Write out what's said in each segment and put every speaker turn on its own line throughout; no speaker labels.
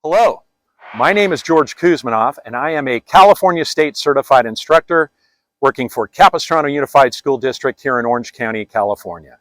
Hello, my name is George Kuzmanoff, and I am a California State Certified Instructor working for Capistrano Unified School District here in Orange County, California.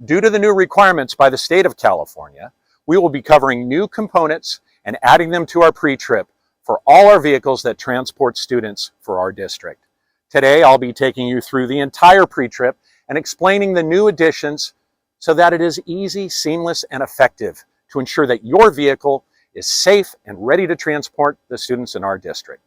Due to the new requirements by the state of California, we will be covering new components and adding them to our pre-trip for all our vehicles that transport students for our district. Today, I'll be taking you through the entire pre-trip and explaining the new additions so that it is easy, seamless, and effective to ensure that your vehicle is safe and ready to transport the students in our district.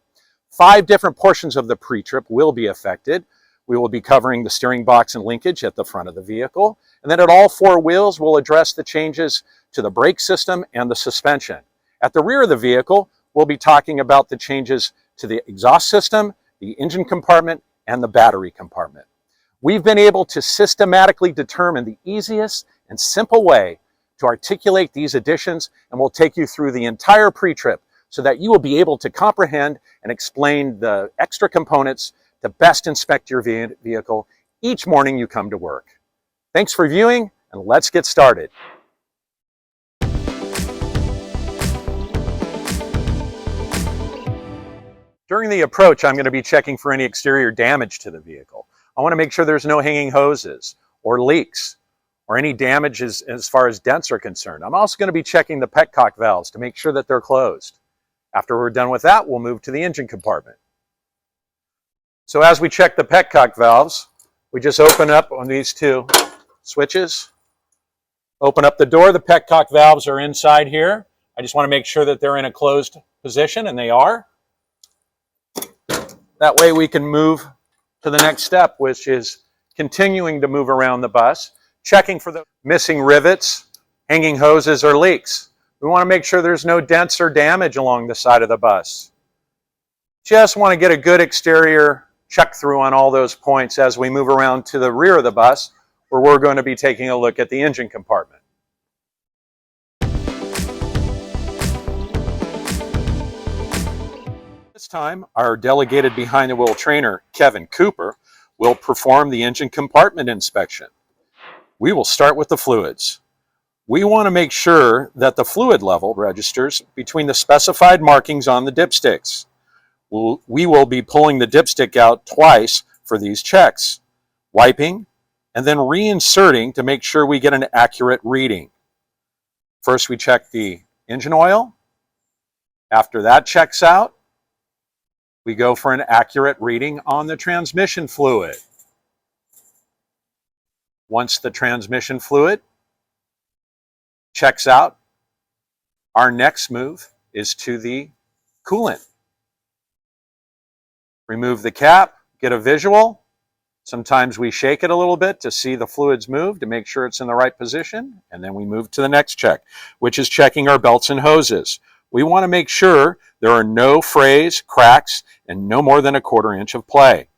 5 different portions of the pre-trip will be affected. We will be covering the steering box and linkage at the front of the vehicle, and then at all 4 wheels, we'll address the changes to the brake system and the suspension. At the rear of the vehicle, we'll be talking about the changes to the exhaust system, the engine compartment, and the battery compartment. We've been able to systematically determine the easiest and simple way to articulate these additions, and we'll take you through the entire pre-trip so that you will be able to comprehend and explain the extra components to best inspect your vehicle each morning you come to work. Thanks for viewing, and let's get started. During the approach, I'm going to be checking for any exterior damage to the vehicle. I want to make sure there's no hanging hoses or leaks or any damage as far as dents are concerned. I'm also going to be checking the petcock valves to make sure that they're closed. After we're done with that, we'll move to the engine compartment. So as we check the petcock valves, we just open up on these 2 switches. Open up the door. The petcock valves are inside here. I just want to make sure that they're in a closed position, and they are. That way we can move to the next step, which is continuing to move around the bus, checking for the missing rivets, hanging hoses, or leaks. We want to make sure there's no dents or damage along the side of the bus. Just want to get a good exterior check through on all those points as we move around to the rear of the bus, where we're going to be taking a look at the engine compartment. This time, our delegated behind-the-wheel trainer, Kevin Cooper, will perform the engine compartment inspection. We will start with the fluids. We want to make sure that the fluid level registers between the specified markings on the dipsticks. We will be pulling the dipstick out twice for these checks, wiping, and then reinserting to make sure we get an accurate reading. First, we check the engine oil. After that checks out, we go for an accurate reading on the transmission fluid. Once the transmission fluid checks out, our next move is to the coolant. Remove the cap, get a visual. Sometimes we shake it a little bit to see the fluids move to make sure it's in the right position, and then we move to the next check, which is checking our belts and hoses. We want to make sure there are no frays, cracks, and no more than 1/4 inch of play.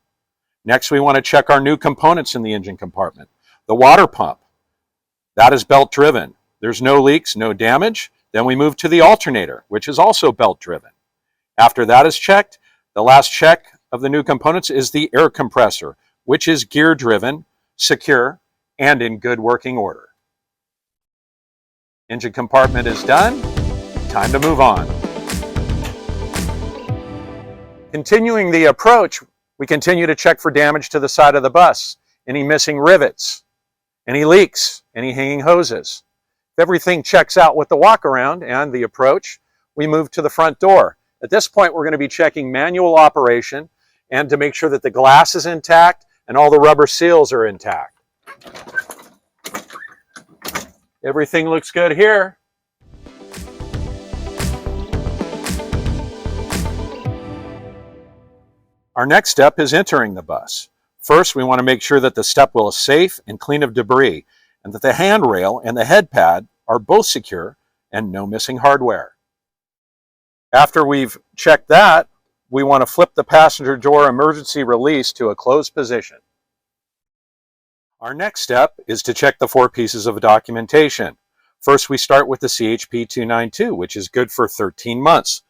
Next, we want to check our new components in the engine compartment. The water pump, that is belt driven. There's no leaks, no damage. Then we move to the alternator, which is also belt driven. After that is checked, the last check of the new components is the air compressor, which is gear driven, secure, and in good working order. Engine compartment is done. Time to move on. Continuing the approach, we continue to check for damage to the side of the bus, any missing rivets, any leaks, any hanging hoses. If everything checks out with the walk around and the approach, we move to the front door. At this point, we're going to be checking manual operation and to make sure that the glass is intact and all the rubber seals are intact. Everything looks good here. Our next step is entering the bus. First, we want to make sure that the step wheel is safe and clean of debris, and that the handrail and the head pad are both secure and no missing hardware. After we've checked that, we want to flip the passenger door emergency release to a closed position. Our next step is to check the 4 pieces of documentation. First, we start with the CHP 292, which is good for 13 months.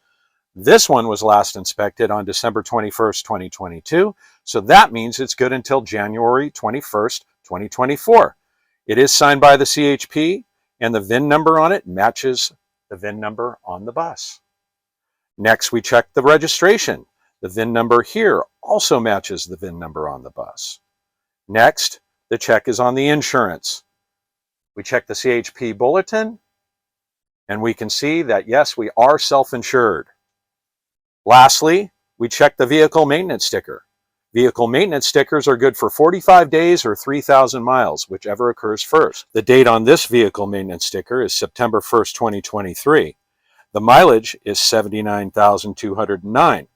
This one was last inspected on December 21st, 2022, so that means it's good until January 21st, 2024. It is signed by the CHP, and the VIN number on it matches the VIN number on the bus. Next, we check the registration. The VIN number here also matches the VIN number on the bus. Next, the check is on the insurance. We check the CHP bulletin, and we can see that, yes, we are self-insured. Lastly, we check the vehicle maintenance sticker. Vehicle maintenance stickers are good for 45 days or 3,000 miles, whichever occurs first. The date on this vehicle maintenance sticker is September 1st, 2023. The mileage is 79,209.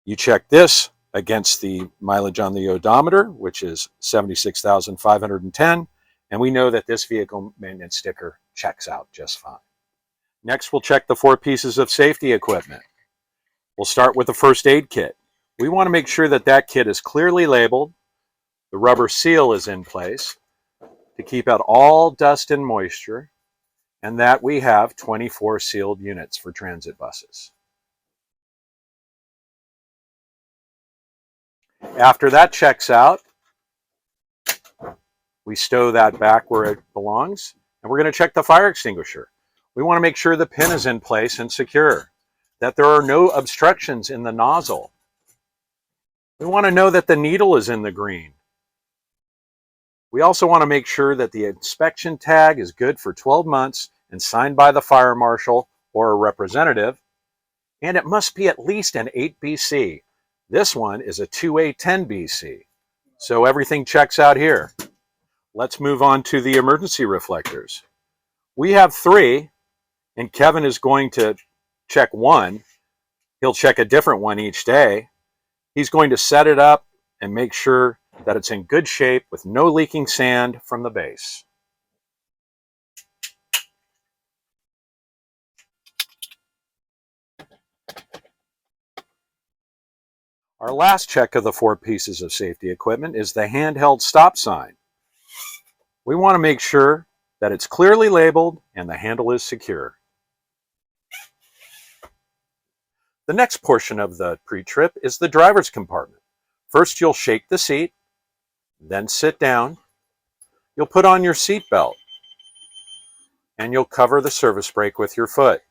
You check this against the mileage on the odometer, which is 76,510, and we know that this vehicle maintenance sticker checks out just fine. Next, we'll check the 4 pieces of safety equipment. We'll start with the first aid kit. We want to make sure that that kit is clearly labeled, the rubber seal is in place to keep out all dust and moisture, and that we have 24 sealed units for transit buses. After that checks out, we stow that back where it belongs, and we're going to check the fire extinguisher. We want to make sure the pin is in place and secure, that there are no obstructions in the nozzle. We want to know that the needle is in the green. We also want to make sure that the inspection tag is good for 12 months and signed by the fire marshal or a representative, and it must be at least an 8BC. This one is a 2A10BC, so everything checks out here. Let's move on to the emergency reflectors. We have 3, and Kevin is going to check one. He'll check a different one each day. He's going to set it up and make sure that it's in good shape with no leaking sand from the base. Our last check of the 4 pieces of safety equipment is the handheld stop sign. We want to make sure that it's clearly labeled and the handle is secure. The next portion of the pre-trip is the driver's compartment. First, you'll shake the seat, then sit down. You'll put on your seat belt, and you'll cover the service brake with your foot.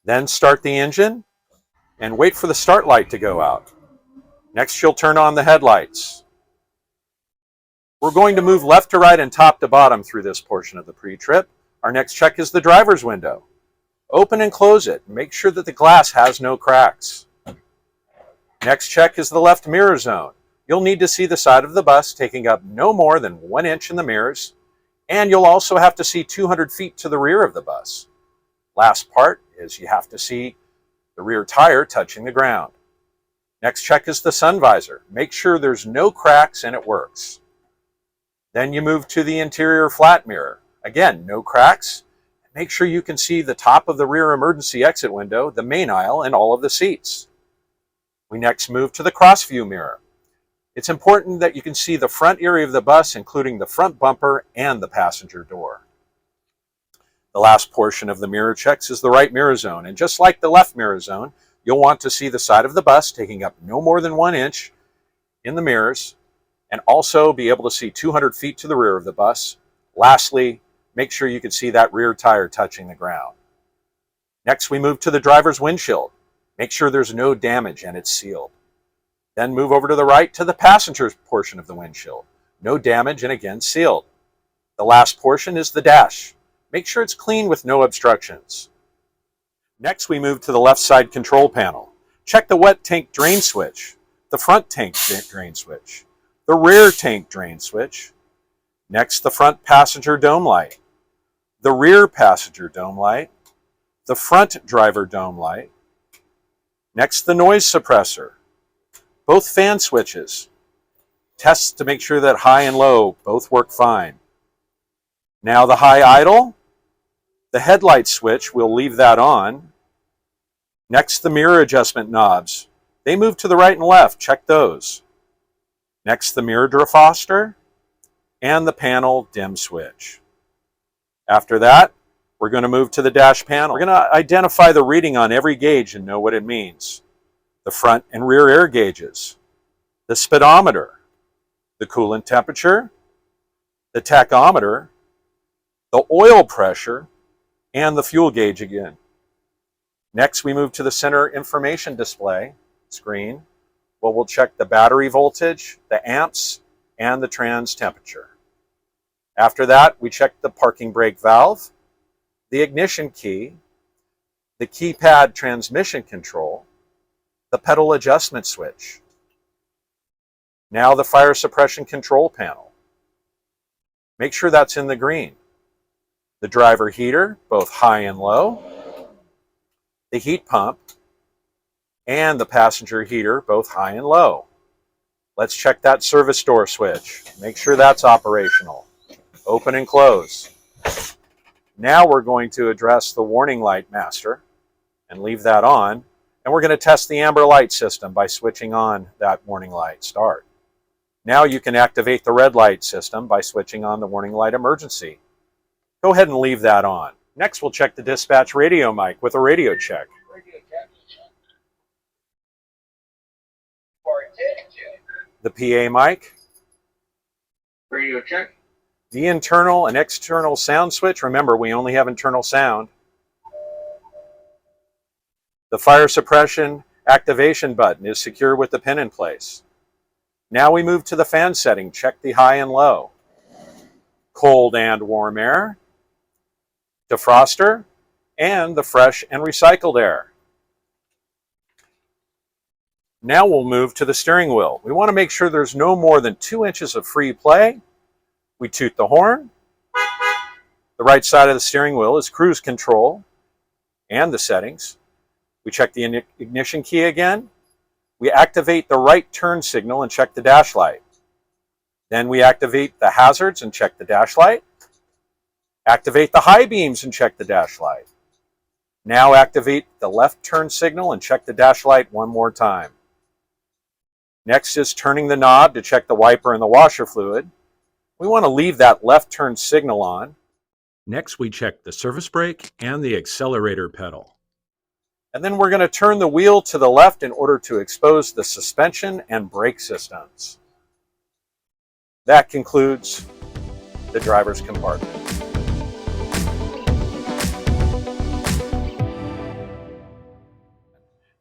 Then start the engine and wait for the start light to go out. Next, you'll turn on the headlights. We're going to move left to right and top to bottom through this portion of the pre-trip. Our next check is the driver's window. Open and close it. Make sure that the glass has no cracks. Next check is the left mirror zone. You'll need to see the side of the bus taking up no more than 1 inch in the mirrors, and you'll also have to see 200 feet to the rear of the bus. Last part is you have to see the rear tire touching the ground. Next check is the sun visor. Make sure there's no cracks and it works. Then you move to the interior flat mirror. Again, no cracks. Make sure you can see the top of the rear emergency exit window, the main aisle, and all of the seats. We next move to the cross view mirror. It's important that you can see the front area of the bus, including the front bumper and the passenger door. The last portion of the mirror checks is the right mirror zone, and just like the left mirror zone, you'll want to see the side of the bus taking up no more than 1 inch in the mirrors, and also be able to see 200 feet to the rear of the bus. Lastly, make sure you can see that rear tire touching the ground. Next, we move to the driver's windshield. Make sure there's no damage and it's sealed. Then move over to the right to the passenger's portion of the windshield. No damage and again sealed. The last portion is the dash. Make sure it's clean with no obstructions. Next, we move to the left side control panel. Check the wet tank drain switch, the front tank drain switch, the rear tank drain switch. Next, the front passenger dome light, the rear passenger dome light, the front driver dome light. Next, the noise suppressor, both fan switches. Test to make sure that high and low both work fine. Now the high idle, the headlight switch, we'll leave that on. Next, the mirror adjustment knobs. They move to the right and left, check those. Next, the mirror defroster and the panel dim switch. After that, we're going to move to the dash panel. We're going to identify the reading on every gauge and know what it means. The front and rear air gauges, the speedometer, the coolant temperature, the tachometer, the oil pressure, and the fuel gauge again. Next, we move to the center information display screen, where we'll check the battery voltage, the amps, and the trans temperature. After that, we check the parking brake valve, the ignition key, the keypad transmission control, the pedal adjustment switch. Now the fire suppression control panel. Make sure that's in the green. The driver heater, both high and low, the heat pump, and the passenger heater, both high and low. Let's check that service door switch. Make sure that's operational. Open and close. Now we're going to address the warning light master and leave that on. And we're going to test the amber light system by switching on that warning light start. Now you can activate the red light system by switching on the warning light emergency. Go ahead and leave that on. Next, we'll check the dispatch radio mic with a radio check. The PA mic.
Radio check.
The internal and external sound switch. Remember, we only have internal sound. The fire suppression activation button is secure with the pin in place. Now we move to the fan setting. Check the high and low. Cold and warm air. Defroster. And the fresh and recycled air. Now we'll move to the steering wheel. We want to make sure there's no more than 2 inches of free play. We toot the horn. The right side of the steering wheel is cruise control and the settings. We check the ignition key again. We activate the right turn signal and check the dash light. Then we activate the hazards and check the dash light. Activate the high beams and check the dash light. Now activate the left turn signal and check the dash light one more time. Next is turning the knob to check the wiper and the washer fluid. We want to leave that left turn signal on. Next, we check the service brake and the accelerator pedal. And then we're going to turn the wheel to the left in order to expose the suspension and brake systems. That concludes the driver's compartment.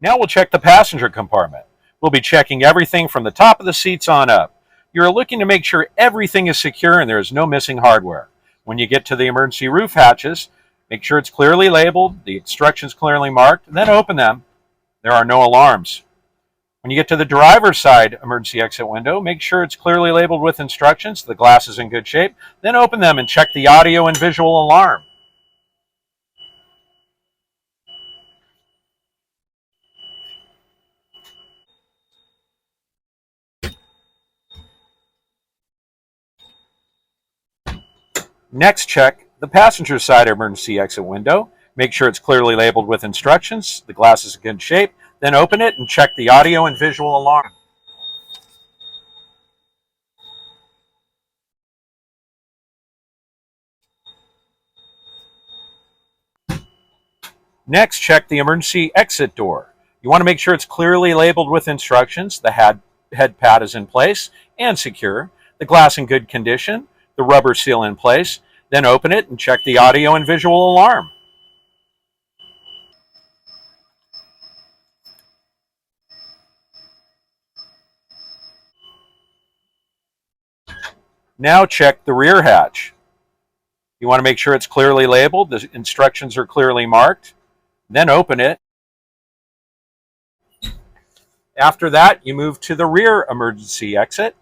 Now we'll check the passenger compartment. We'll be checking everything from the top of the seats on up. You're looking to make sure everything is secure and there is no missing hardware. When you get to the emergency roof hatches, make sure it's clearly labeled, the instructions clearly marked, and then open them. There are no alarms. When you get to the driver's side emergency exit window, make sure it's clearly labeled with instructions, the glass is in good shape, then open them and check the audio and visual alarm. Next, check the passenger side emergency exit window. Make sure it's clearly labeled with instructions, the glass is in good shape, then open it and check the audio and visual alarm. Next, check the emergency exit door. You want to make sure it's clearly labeled with instructions, the head pad is in place and secure, the glass in good condition, the rubber seal in place, then open it and check the audio and visual alarm. Now check the rear hatch. You want to make sure it's clearly labeled, the instructions are clearly marked, then open it. After that, you move to the rear emergency exit.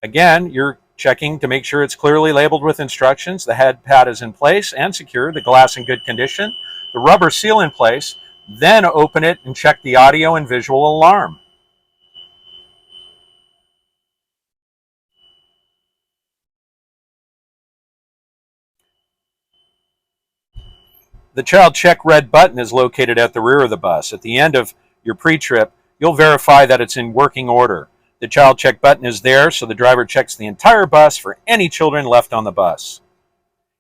Again, you're checking to make sure it's clearly labeled with instructions, the head pad is in place and secure, the glass in good condition, the rubber seal in place, then open it and check the audio and visual alarm. The child check red button is located at the rear of the bus. At the end of your pre-trip, you'll verify that it's in working order. The child check button is there, so the driver checks the entire bus for any children left on the bus.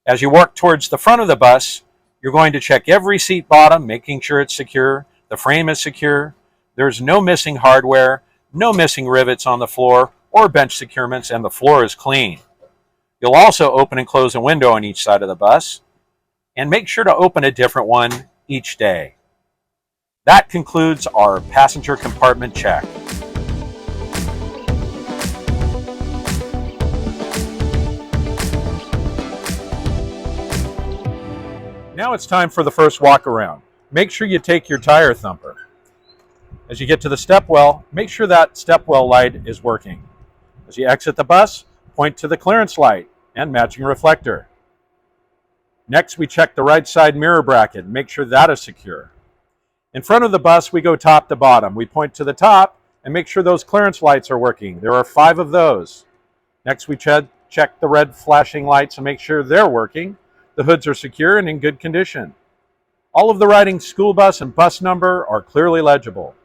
As you walk towards the front of the bus, you're going to check every seat bottom, making sure it's secure, the frame is secure, there's no missing hardware, no missing rivets on the floor or bench securements, and the floor is clean. You'll also open and close a window on each side of the bus, and make sure to open a different one each day. That concludes our passenger compartment check. Now it's time for the first walk around. Make sure you take your tire thumper. As you get to the step well, make sure that step well light is working. As you exit the bus, point to the clearance light and matching reflector. Next, we check the right side mirror bracket and make sure that is secure. In front of the bus, we go top to bottom. We point to the top and make sure those clearance lights are working. There are 5 of those. Next, we check the red flashing lights and make sure they're working. The hoods are secure and in good condition. All of the writing school bus and bus number are clearly legible.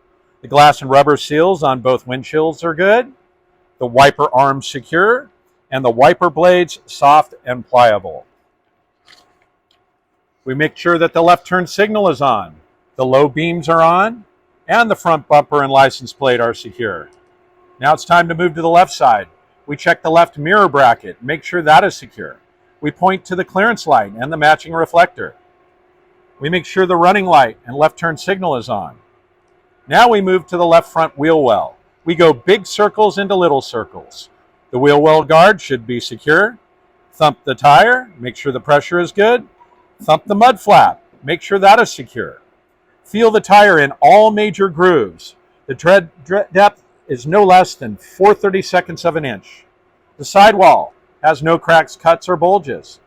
The glass and rubber seals on both windshields are good. The wiper arms secure, and the wiper blades soft and pliable. We make sure that the left turn signal is on, the low beams are on, and the front bumper and license plate are secure. Now it's time to move to the left side. We check the left mirror bracket, make sure that is secure. We point to the clearance light and the matching reflector. We make sure the running light and left turn signal is on. Now we move to the left front wheel well. We go big circles into little circles. The wheel well guard should be secure. Thump the tire, make sure the pressure is good. Thump the mud flap, make sure that is secure. Feel the tire in all major grooves. The tread depth is no less than 4/32 of an inch. The sidewall has no cracks, cuts, or bulges.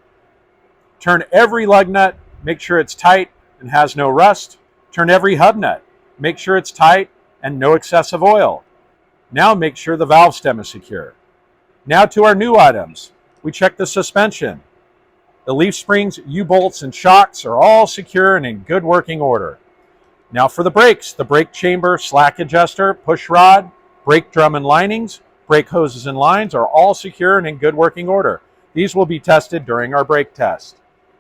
Turn every lug nut, make sure it's tight and has no rust. Turn every hub nut, make sure it's tight and no excessive oil. Now make sure the valve stem is secure. Now to our new items. We check the suspension. The leaf springs, U-bolts, and shocks are all secure and in good working order. Now for the brakes. The brake chamber, slack adjuster, push rod, brake drum and linings, brake hoses and lines are all secure and in good working order. These will be tested during our brake test.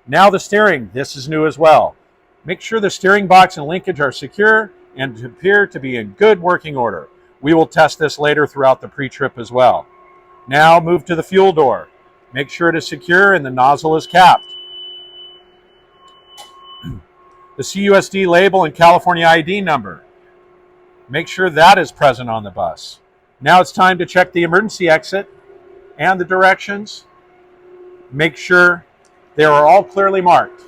Now the steering. This is new as well. Make sure the steering box and linkage are secure and appear to be in good working order. We will test this later throughout the pre-trip as well. Now move to the fuel door. Make sure it is secure and the nozzle is capped. The CUSD label and California ID number. Make sure that is present on the bus. Now it's time to check the emergency exit and the directions. Make sure they are all clearly marked.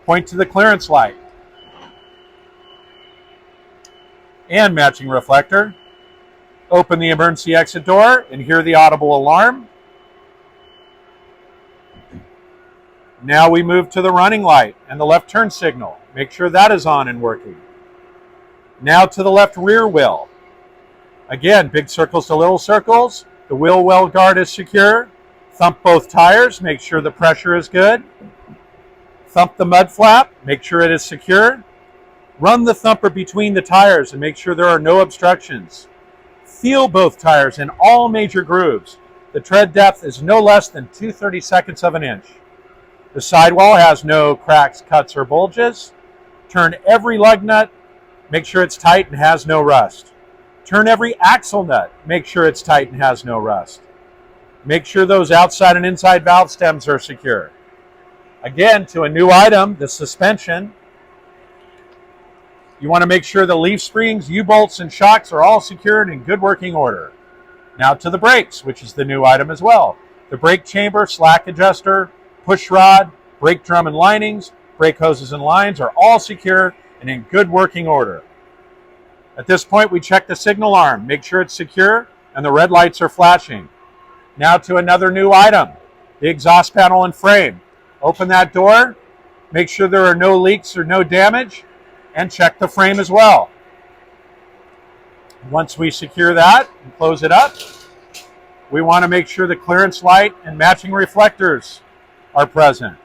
Point to the clearance light and matching reflector. Open the emergency exit door and hear the audible alarm. Now we move to the running light and the left turn signal. Make sure that is on and working. Now to the left rear wheel. Again, big circles to little circles. The wheel well guard is secure. Thump both tires, make sure the pressure is good. Thump the mud flap, make sure it is secure. Run the thumper between the tires and make sure there are no obstructions. Feel both tires in all major grooves. The tread depth is no less than 2/32 of an inch. The sidewall has no cracks, cuts, or bulges. Turn every lug nut, make sure it's tight and has no rust. Turn every axle nut, make sure it's tight and has no rust. Make sure those outside and inside valve stems are secure. Again, to a new item, the suspension. You want to make sure the leaf springs, U-bolts, and shocks are all secured in good working order. Now to the brakes, which is the new item as well. The brake chamber, slack adjuster, push rod, brake drum and linings, brake hoses and lines are all secure and in good working order. At this point, we check the signal arm, make sure it's secure, and the red lights are flashing. Now to another new item, the exhaust panel and frame. Open that door, make sure there are no leaks or no damage, and check the frame as well. Once we secure that and close it up, we want to make sure the clearance light and matching reflectors are present.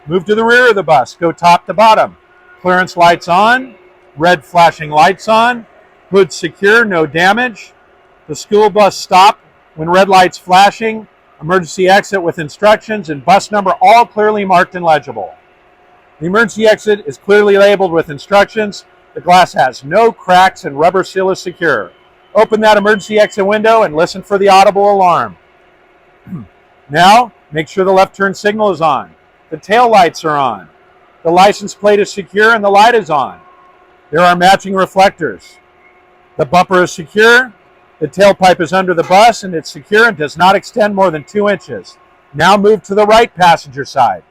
Move to the rear of the bus, go top to bottom. Clearance lights on, red flashing lights on, hood secure, no damage. The school bus stop when red lights flashing, emergency exit with instructions and bus number all clearly marked and legible. The emergency exit is clearly labeled with instructions. The glass has no cracks and rubber seal is secure. Open that emergency exit window and listen for the audible alarm. Now, make sure the left turn signal is on. The tail lights are on. the license plate is secure and the light is on. There are matching reflectors. The bumper is secure, the tailpipe is under the bus and it's secure and does not extend more than 2 inches. Now move to the right passenger side.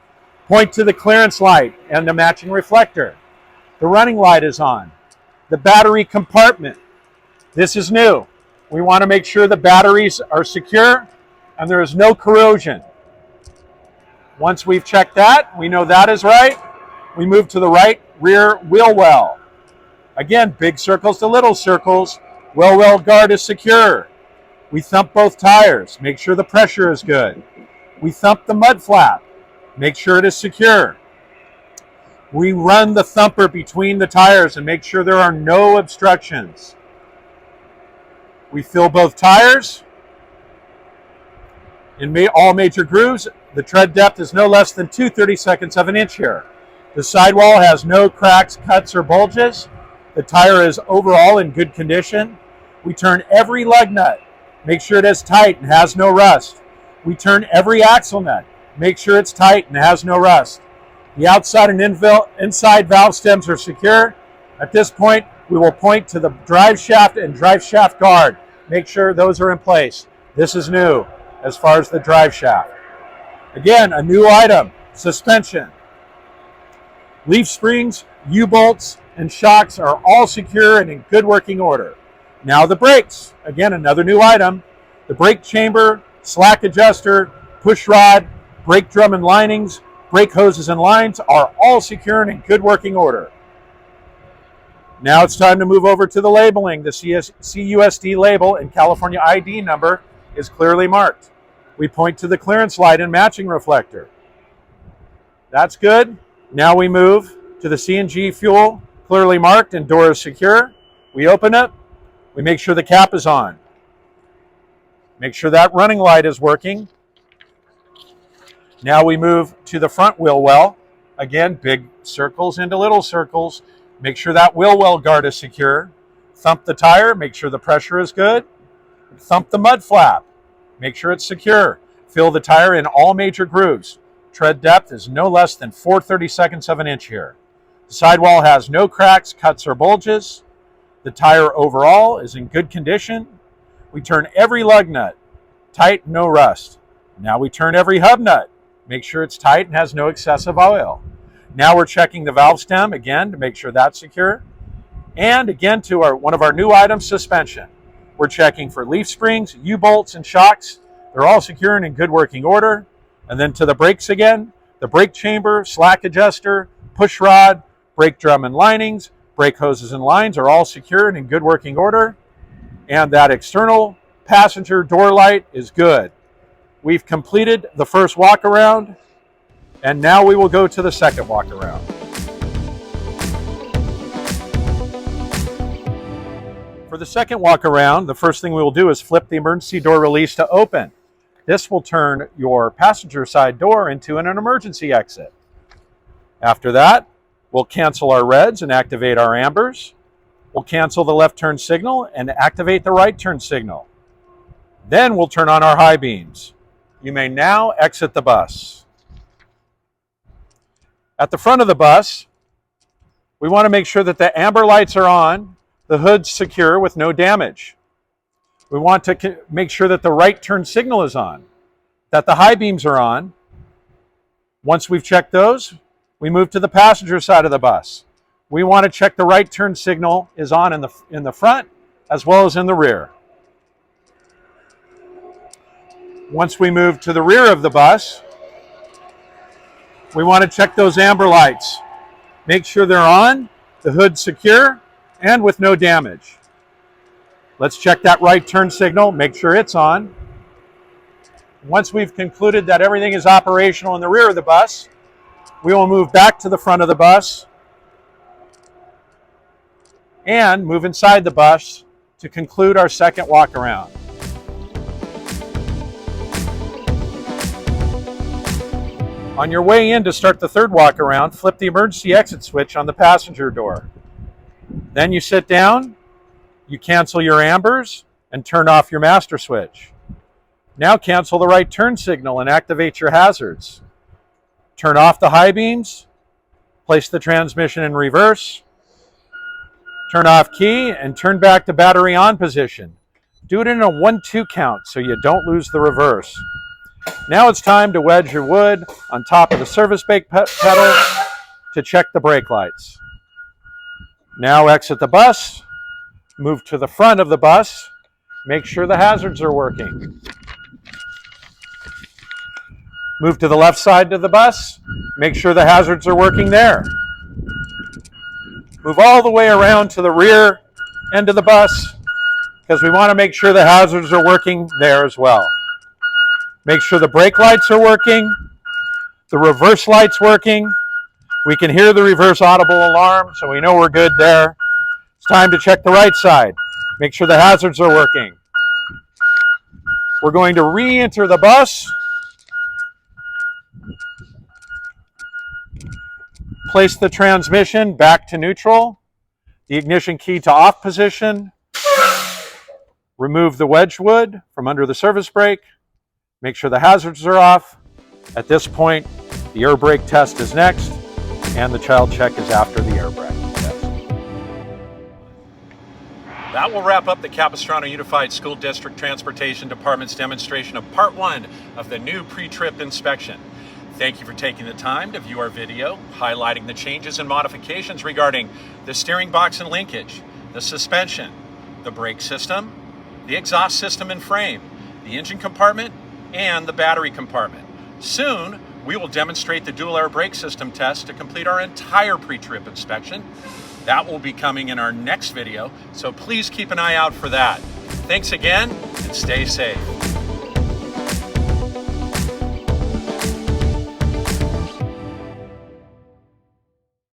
Point to the clearance light and the matching reflector. The running light is on. The battery compartment. This is new. We want to make sure the batteries are secure and there is no corrosion. Once we've checked that, we know that is right. We move to the right rear wheel well. Again, big circles to little circles. Wheel well guard is secure. We thump both tires. Make sure the pressure is good. We thump the mud flap. Make sure it is secure. We run the thumper between the tires and make sure there are no obstructions. We fill both tires. In all major grooves, the tread depth is no less than 2/32 of an inch here. The sidewall has no cracks, cuts, or bulges. The tire is overall in good condition. We turn every lug nut. Make sure it is tight and has no rust. We turn every axle nut. Make sure it's tight and has no rust. The outside and inside valve stems are secure. At this point, we will point to the drive shaft and drive shaft guard. Make sure those are in place. This is new as far as the drive shaft. Again, a new item, suspension. Leaf springs, U-bolts, and shocks are all secure and in good working order. Now the brakes. Again, another new item. The brake chamber, slack adjuster, push rod, brake drum and linings, brake hoses and lines are all secure and in good working order. Now it's time to move over to the labeling. The CUSD label and California ID number is clearly marked. We point to the clearance light and matching reflector. That's good. Now we move to the CNG fuel, clearly marked and door is secure. We open it. We make sure the cap is on. Make sure that running light is working. Now we move to the front wheel well. Again, big circles into little circles. Make sure that wheel well guard is secure. Thump the tire, make sure the pressure is good. Thump the mud flap, make sure it's secure. Fill the tire in all major grooves. Tread depth is no less than 4/32 of an inch here. The sidewall has no cracks, cuts, or bulges. The tire overall is in good condition. We turn every lug nut, tight, no rust. Now we turn every hub nut. Make sure it's tight and has no excessive oil. Now we're checking the valve stem again to make sure that's secure. And again to one of our new items, suspension. We're checking for leaf springs, U-bolts, and shocks. They're all secure and in good working order. And then to the brakes again, the brake chamber, slack adjuster, push rod, brake drum and linings, brake hoses and lines are all secure and in good working order. And that external passenger door light is good. We've completed the first walk around, and now we will go to the second walk around. For the second walk around, the first thing we will do is flip the emergency door release to open. This will turn your passenger side door into an emergency exit. After that, we'll cancel our reds and activate our ambers. We'll cancel the left turn signal and activate the right turn signal. Then we'll turn on our high beams. You may now exit the bus. At the front of the bus, we want to make sure that the amber lights are on, the hood's secure with no damage. We want to make sure that the right turn signal is on, that the high beams are on. Once we've checked those, we move to the passenger side of the bus. We want to check the right turn signal is on in the front as well as in the rear. Once we move to the rear of the bus, we want to check those amber lights. Make sure they're on, the hood's secure, and with no damage. Let's check that right turn signal, make sure it's on. Once we've concluded that everything is operational in the rear of the bus, we will move back to the front of the bus and move inside the bus to conclude our second walk around. On your way in to start the third walk around, flip the emergency exit switch on the passenger door. Then you sit down, you cancel your ambers, and turn off your master switch. Now cancel the right turn signal and activate your hazards. Turn off the high beams, Place the transmission in reverse. Turn off key and turn back to battery on position. Do it in a 1-2 count so you don't lose the reverse. Now it's time to wedge your wood on top of the service brake pedal to check the brake lights. Now exit the bus, move to the front of the bus, make sure the hazards are working. Move to the left side of the bus, make sure the hazards are working there. Move all the way around to the rear end of the bus because we want to make sure the hazards are working there as well. Make sure the brake lights are working, the reverse lights working. We can hear the reverse audible alarm, so we know we're good there. It's time to check the right side. Make sure the hazards are working. We're going to re-enter the bus. Place the transmission back to neutral, the ignition key to off position, remove the wedge wood from under the service brake, make sure the hazards are off. At this point, the air brake test is next, and the child check is after the air brake test. That will wrap up the Capistrano Unified School District Transportation Department's demonstration of Part 1 of the new pre-trip inspection. Thank you for taking the time to view our video, highlighting the changes and modifications regarding the steering box and linkage, the suspension, the brake system, the exhaust system and frame, the engine compartment, and the battery compartment. Soon, we will demonstrate the dual air brake system test to complete our entire pre-trip inspection. That will be coming in our next video, so please keep an eye out for that. Thanks again, and stay safe.